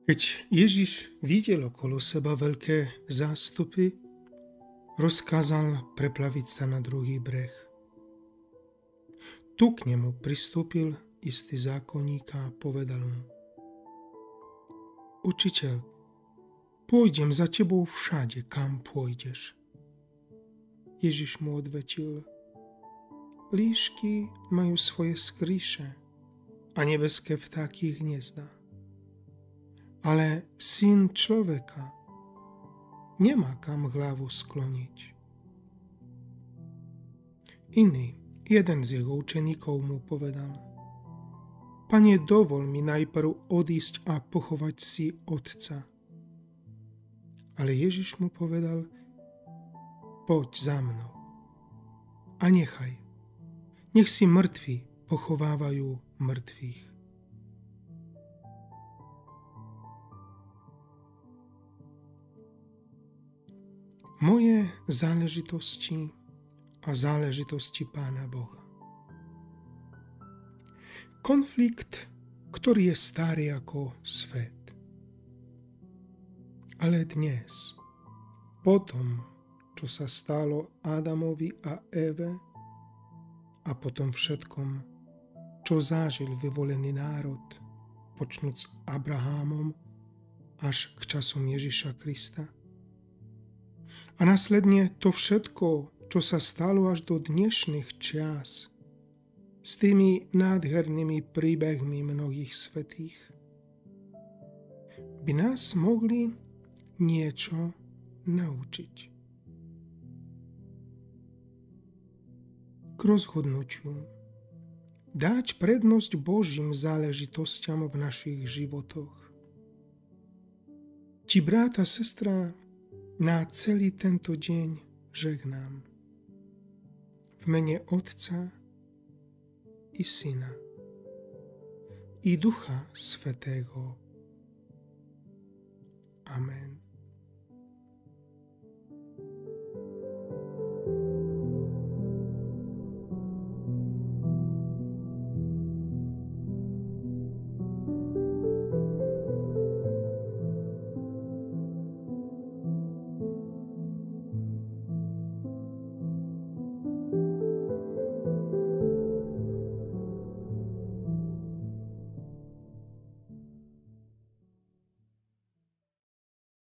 Keď Ježiš videl okolo seba veľké zástupy, rozkázal preplaviť sa na druhý breh. Tu k nemu pristúpil istý zákonník a povedal mu: Učiteľ, pôjdem za tebou všade, kam pôjdeš. Ježiš mu odvetil: Líšky majú svoje skríše a nebeské vtáky ich hniezdá. Ale Syn človeka nemá kam hlavu skloniť. Iný, jeden z jeho učeníkov mu povedal: Pane, dovol mi najprv odísť a pochovať si otca. Ale Ježiš mu povedal: Poď za mnou a nech si mŕtvi pochovávajú mŕtvych. Moje záležitosti a záležitosti Pána Boha. Konflikt, ktorý je starý ako svet. Ale dnes, po tom, čo sa stalo Ádamovi a Eve a potom všetkom, čo zažil vyvolený národ, počnúc s Abrahámom až k časom Ježiša Krista, a následne to všetko, čo sa stalo až do dnešných čias, s tými nádhernými príbehmi mnohých svätých, by nás mohli niečo naučiť. K rozhodnutiu dať prednosť Božím záležitostiam v našich životoch. Ti, brat a sestra, na celý tento deň žehnám v mene Otca i Syna i Ducha Svätého. Amen.